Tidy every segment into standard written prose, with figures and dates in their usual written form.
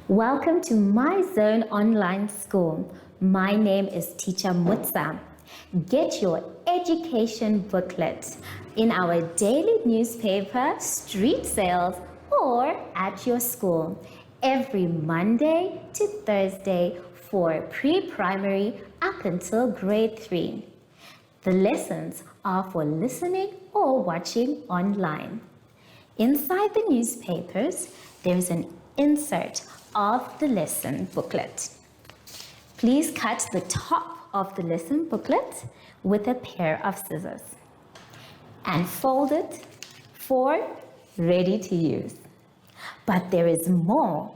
Welcome to My Zone Online School. My name is Teacher Mutsa. Get your education booklet in our daily newspaper, street sales, or at your school every Monday to Thursday for pre-primary up until grade 3. The lessons are for listening or watching online. Inside the newspapers, there is an insert of the lesson booklet. Please cut the top of the lesson booklet with a pair of scissors and fold it for ready to use. But there is more.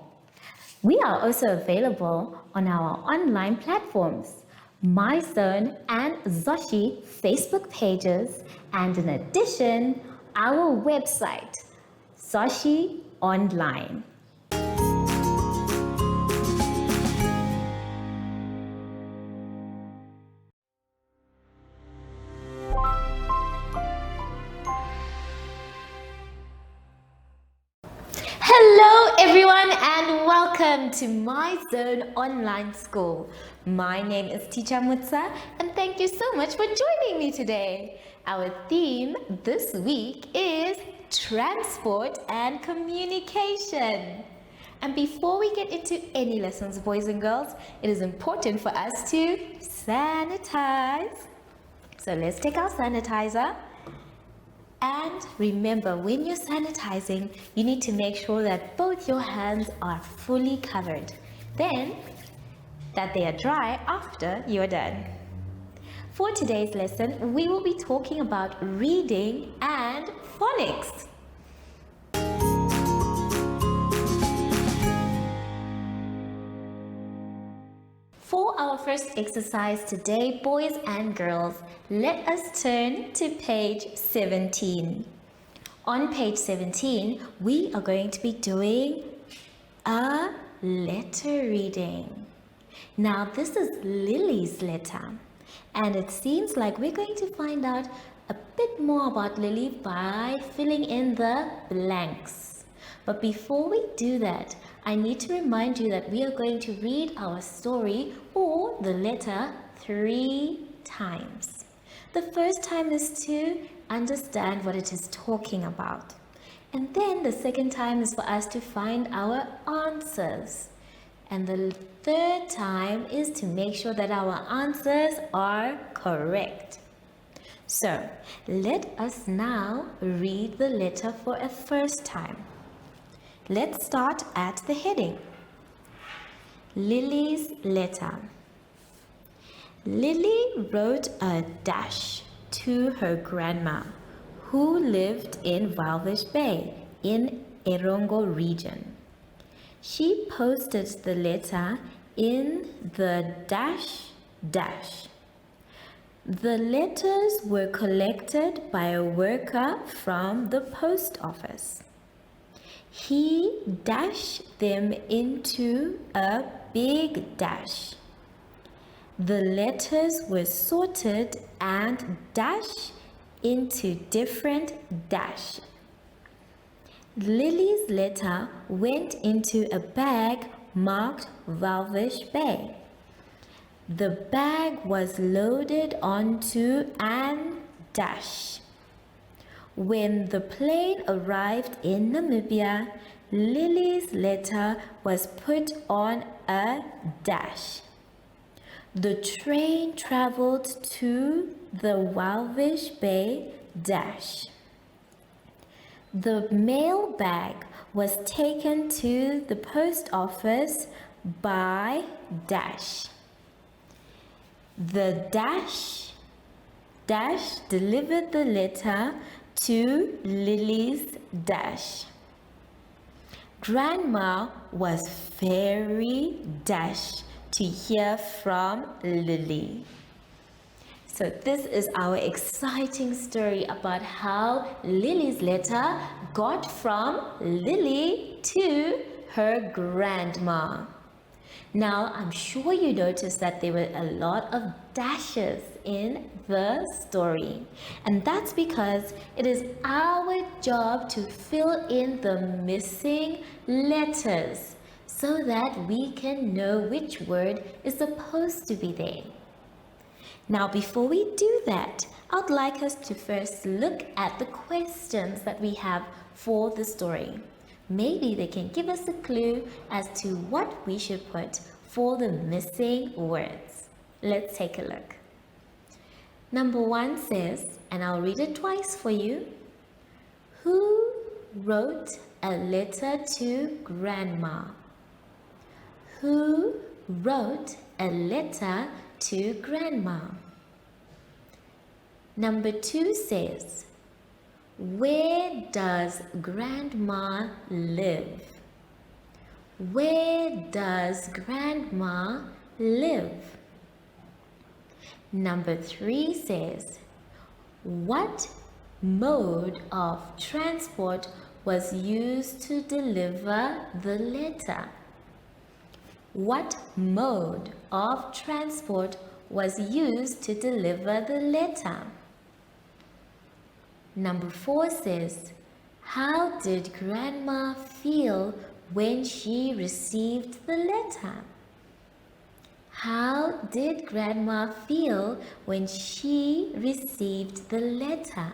We are also available on our online platforms, MyZone and Zoshi Facebook pages, and in addition, our website, Zoshi Online. Hello everyone and welcome to My Zone Online School. My name is Teacher Mutsa and thank you so much for joining me today. Our theme this week is transport and communication. And before we get into any lessons, boys and girls, it is important for us to sanitize. So let's take our sanitizer. And remember, when you're sanitizing, you need to make sure that both your hands are fully covered. Then, that they are dry after you're done. For today's lesson, we will be talking about reading and phonics. For our first exercise today, boys and girls, let us turn to page 17. On page 17, we are going to be doing a letter reading. Now, this is Lily's letter, and it seems like we're going to find out a bit more about Lily by filling in the blanks. But before we do that, I need to remind you that we are going to read our story or the letter 3 times. The first time is to understand what it is talking about. And then the second time is for us to find our answers. And the third time is to make sure that our answers are correct. So, let us now read the letter for a first time. Let's start at the heading. Lily's letter. Lily wrote a dash to her grandma, who lived in Walvis Bay in Erongo region. She posted the letter in the dash dash. The letters were collected by a worker from the post office. He dashed them into a big dash. The letters were sorted and dashed into different dash. Lily's letter went into a bag marked Walvis Bay. The bag was loaded onto an dash. When the plane arrived in Namibia, Lily's letter was put on a dash. The train traveled to the Walvis Bay dash. The mail bag was taken to the post office by dash. The dash delivered the letter to Lily's dash. Grandma was very dash to hear from Lily. So this is our exciting story about how Lily's letter got from Lily to her grandma. Now, I'm sure you noticed that there were a lot of dashes in the story. And that's because it is our job to fill in the missing letters. so that we can know which word is supposed to be there. Now, before we do that, I'd like us to first look at the questions that we have for the story. Maybe they can give us a clue as to what we should put for the missing words. Let's take a look. Number 1 says, and I'll read it twice for you. Who wrote a letter to Grandma? Who wrote a letter to Grandma? Number 2 says, where does Grandma live? Where does Grandma live? Number 3 says, what mode of transport was used to deliver the letter? What mode of transport was used to deliver the letter? Number 4 says, how did Grandma feel when she received the letter? How did Grandma feel when she received the letter?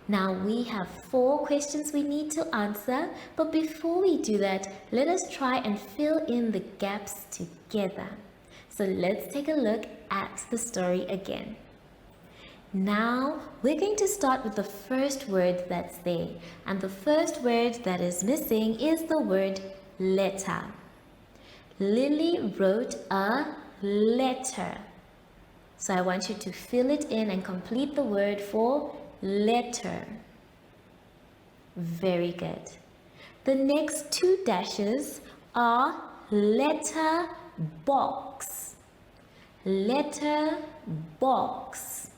Now we have 4 questions we need to answer, but before we do that, let us try and fill in the gaps together. So let's take a look at the story again. Now we're going to start with the first word that's there, and the first word that is missing is the word letter. Lily wrote a letter. So I want you to fill it in and complete the word for letter. Very good. The next 2 dashes are letter box. Letter box.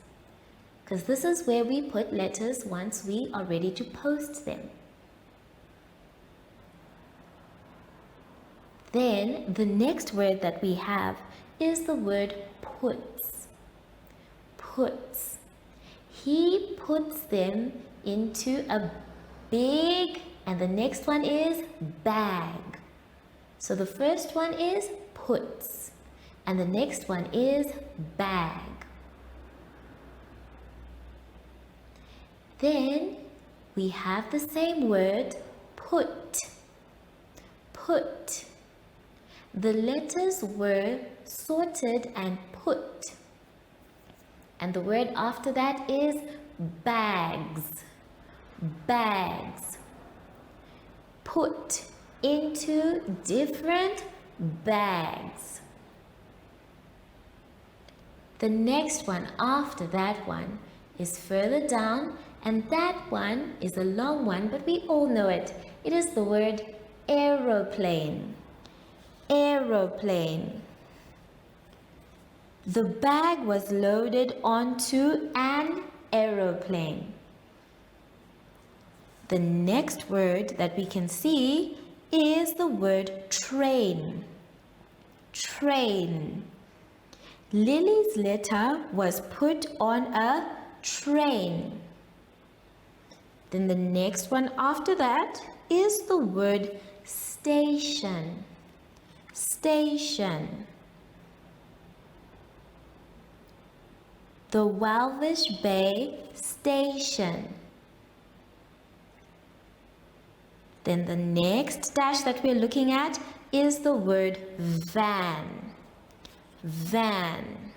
Because this is where we put letters once we are ready to post them. Then the next word that we have is the word puts. Puts. He puts them into a big, and the next one is bag. So the first one is puts, and the next one is bag. Then we have the same word, put. Put. The letters were sorted and put. And the word after that is bags. Bags. Put into different bags. The next one after that one is further down, and that one is a long one, but we all know it. It is the word aeroplane. Aeroplane. The bag was loaded onto an aeroplane. The next word that we can see is the word train. Train. Lily's letter was put on a train. Then the next one after that is the word station. Station. The Walvish Bay Station. Then the next dash that we're looking at is the word van. Van.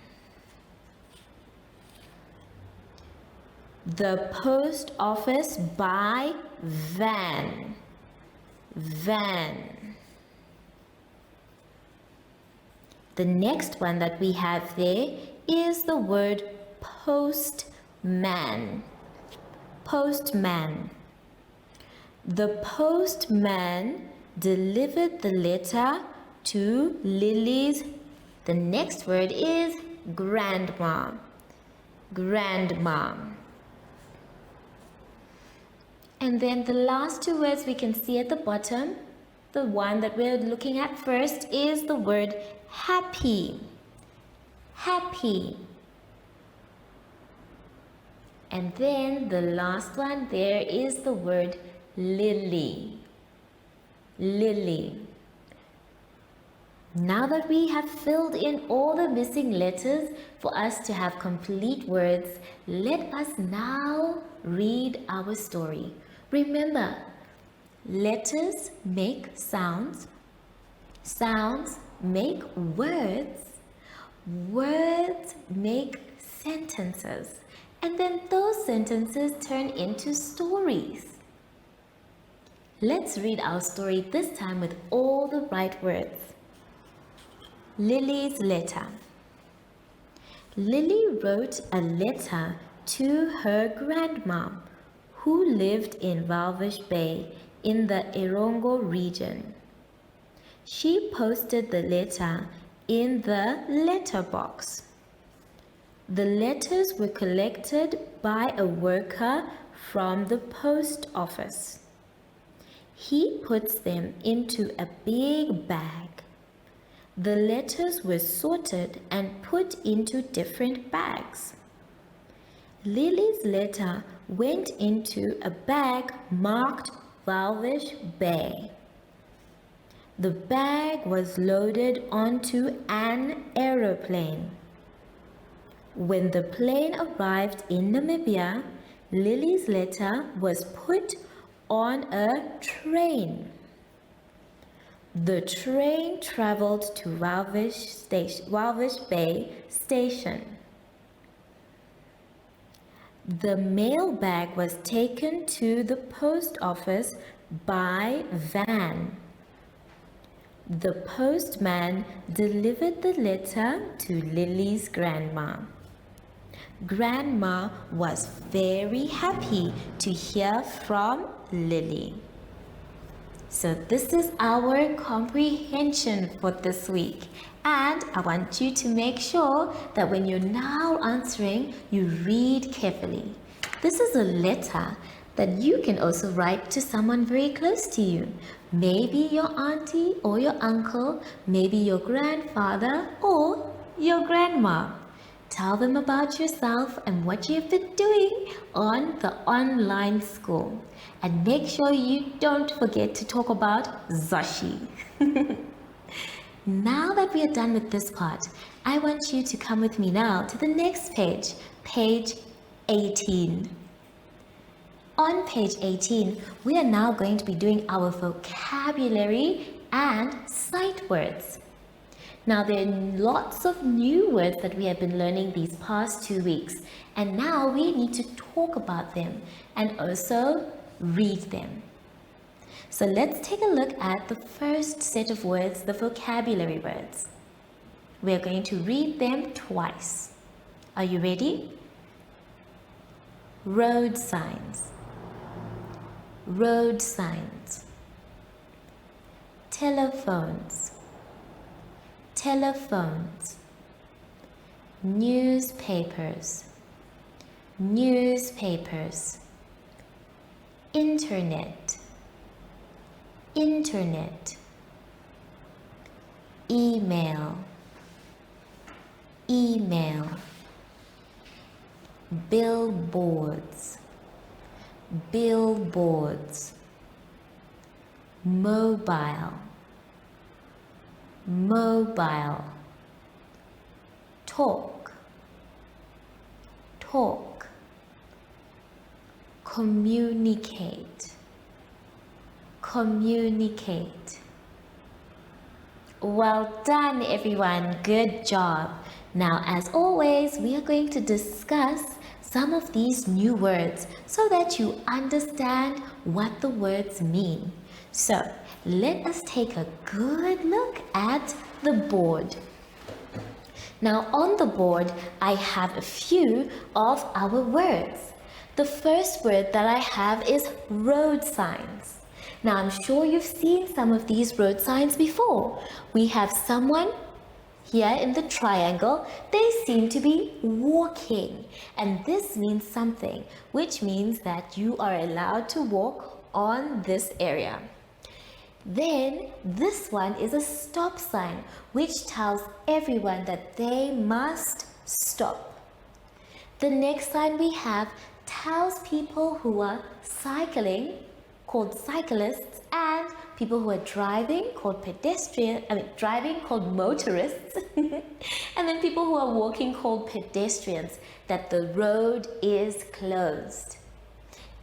The post office by van. Van. The next one that we have there is the word postman. Postman. The postman delivered the letter to Lily's. The next word is grandma. Grandma. And then the last 2 words we can see at the bottom, the one that we're looking at first is the word happy. Happy. And then the last one there is the word lily. Lily. Now that we have filled in all the missing letters for us to have complete words, let us now read our story. Remember, letters make sounds, sounds make words, words make sentences, and then those sentences turn into stories. Let's read our story this time with all the right words. Lily's letter. Lily wrote a letter to her grandma, who lived in Walvish Bay in the Erongo region. She posted the letter in the letterbox. The letters were collected by a worker from the post office. He puts them into a big bag. The letters were sorted and put into different bags. Lily's letter went into a bag marked Walvish Bay. The bag was loaded onto an aeroplane. When the plane arrived in Namibia, Lily's letter was put on a train. The train traveled to Walvish Bay Station. The mail bag was taken to the post office by van. The postman delivered the letter to Lily's grandma. Grandma was very happy to hear from Lily. So this is our comprehension for this week. And I want you to make sure that when you're now answering, you read carefully. This is a letter that you can also write to someone very close to you. Maybe your auntie or your uncle, maybe your grandfather or your grandma. Tell them about yourself and what you've been doing on the online school. And make sure you don't forget to talk about Zashi. Now that we are done with this part, I want you to come with me now to the next page, page 18. On page 18, we are now going to be doing our vocabulary and sight words. Now, there are lots of new words that we have been learning these past 2 weeks, and now we need to talk about them and also read them. So let's take a look at the first set of words, the vocabulary words. We're going to read them twice. Are you ready? Road signs. Road signs. Telephones. Telephones. Newspapers. Newspapers. Internet. Internet. Email. Email. Billboards. Billboards. Mobile. Mobile. Talk. Talk. Communicate. Communicate. Well done, everyone. Good job. Now, as always, we are going to discuss some of these new words so that you understand what the words mean. So, let us take a good look at the board. Now, on the board, I have a few of our words. The first word that I have is road signs. Now, I'm sure you've seen some of these road signs before. We have someone here in the triangle. They seem to be walking, and this means something, which means that you are allowed to walk on this area. Then this one is a stop sign, which tells everyone that they must stop. The next sign we have tells people who are cycling, called cyclists, and People who are driving called driving called motorists. And then people who are walking called pedestrians, that the road is closed.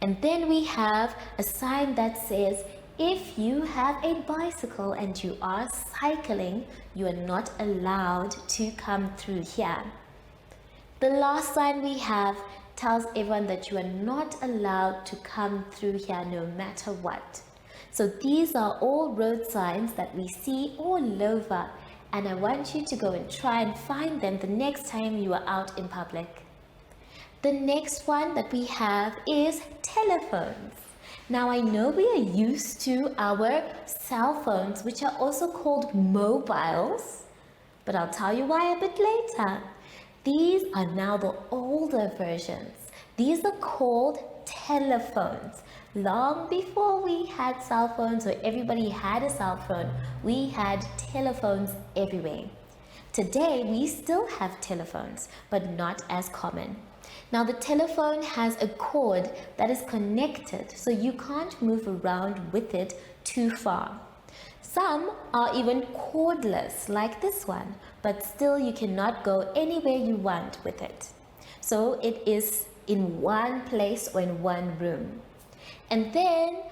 And then we have a sign that says, if you have a bicycle and you are cycling, you are not allowed to come through here. The last sign we have tells everyone that you are not allowed to come through here no matter what. So these are all road signs that we see all over, and I want you to go and try and find them the next time you are out in public. The next one that we have is telephones. Now I know we are used to our cell phones, which are also called mobiles, but I'll tell you why a bit later. These are now the older versions. These are called telephones. Long before we had cell phones or everybody had a cell phone, we had telephones everywhere. Today, we still have telephones, but not as common. Now, the telephone has a cord that is connected, so you can't move around with it too far. Some are even cordless, like this one, but still you cannot go anywhere you want with it. So it is in one place or in one room. And then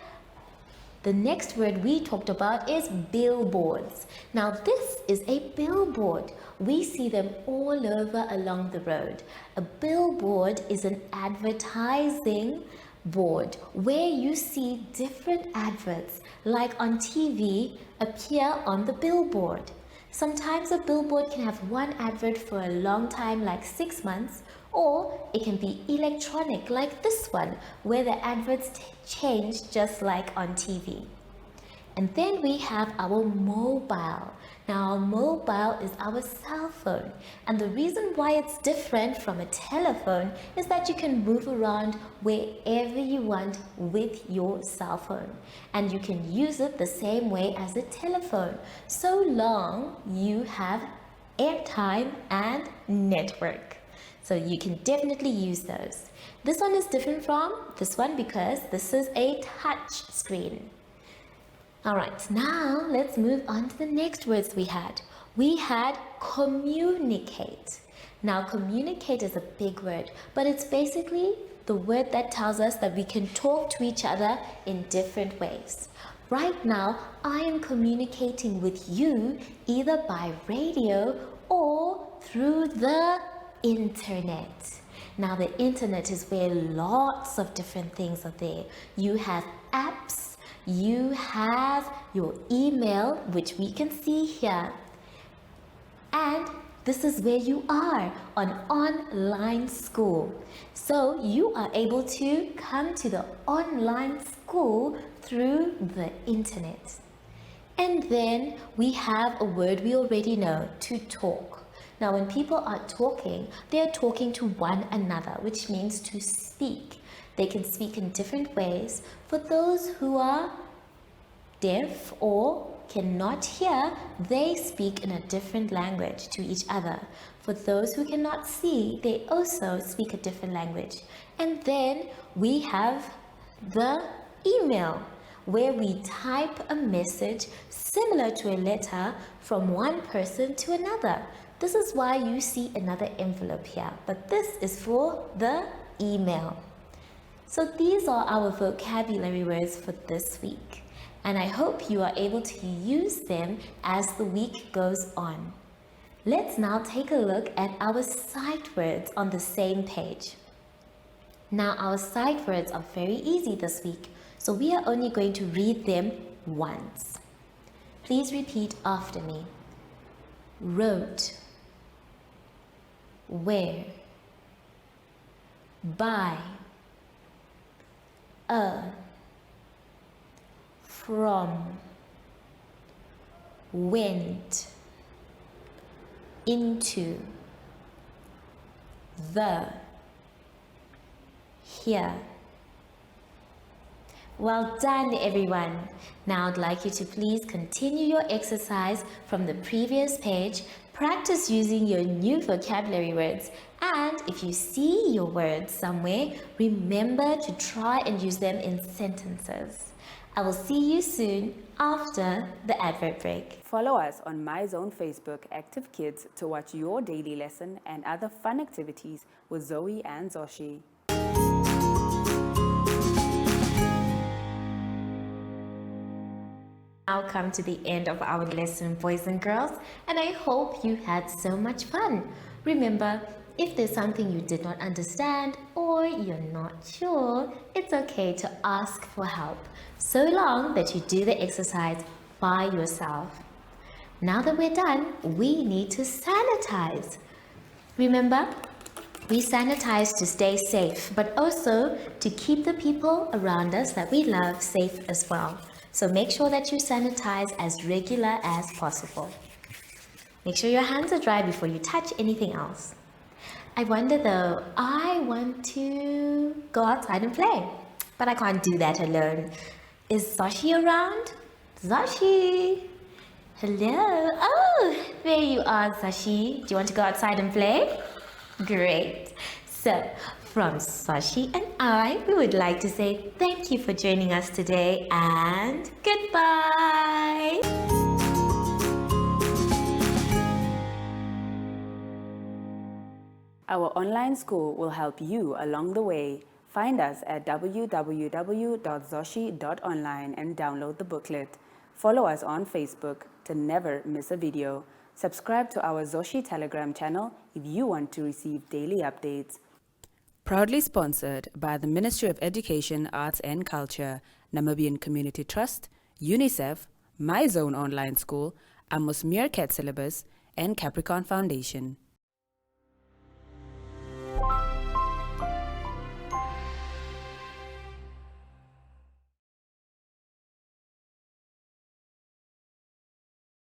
the next word we talked about is billboards. Now this is a billboard. We see them all over along the road. A billboard is an advertising board where you see different adverts, like on TV, appear on the billboard. Sometimes a billboard can have one advert for a long time, like 6 months, or it can be electronic, like this one, where the adverts change just like on TV. And then we have our mobile. Now, our mobile is our cell phone. And the reason why it's different from a telephone is that you can move around wherever you want with your cell phone. And you can use it the same way as a telephone, so long you have airtime and network. So you can definitely use those. This one is different from this one because this is a touch screen. Alright, now let's move on to the next words we had. We had communicate. Now communicate is a big word, but it's basically the word that tells us that we can talk to each other in different ways. Right now, I am communicating with you either by radio or through the internet. Now the internet is where lots of different things are there. You have apps, you have your email, which we can see here, and this is where you are on online school. So you are able to come to the online school through the internet. And then we have a word we already know, to talk. Now when people are talking, they are talking to one another, which means to speak. They can speak in different ways. For those who are deaf or cannot hear, they speak in a different language to each other. For those who cannot see, they also speak a different language. And then we have the email, where we type a message similar to a letter from one person to another. This is why you see another envelope here, but this is for the email. So these are our vocabulary words for this week, and I hope you are able to use them as the week goes on. Let's now take a look at our sight words on the same page. Now our sight words are very easy this week, so we are only going to read them once. Please repeat after me. Wrote, where, by, from, went, into, the, here. Well done, everyone. Now I'd like you to please continue your exercise from the previous page. Practice using your new vocabulary words, and if you see your words somewhere, remember to try and use them in sentences. I will see you soon after the advert break. Follow us on My Zone Facebook Active Kids to watch your daily lesson and other fun activities with Zoe and Zoshi. Now come to the end of our lesson, boys and girls, and I hope you had so much fun. Remember, if there's something you did not understand or you're not sure, it's okay to ask for help, so long that you do the exercise by yourself. Now that we're done, we need to sanitize. Remember, we sanitize to stay safe, but also to keep the people around us that we love safe as well. So make sure that you sanitize as regular as possible. Make sure your hands are dry before you touch anything else. I wonder though, I want to go outside and play, but I can't do that alone. Is Zoshi around? Zoshi! Hello? Oh, there you are, Zoshi. Do you want to go outside and play? Great. So, from Zoshi and I, we would like to say thank you for joining us today and goodbye. Our online school will help you along the way. Find us at www.zoshi.online and download the booklet. Follow us on Facebook to never miss a video. Subscribe to our Zoshi Telegram channel if you want to receive daily updates. Proudly sponsored by the Ministry of Education, Arts and Culture, Namibian Community Trust, UNICEF, My Zone Online School, Amos Meerkat Syllabus, and Capricorn Foundation.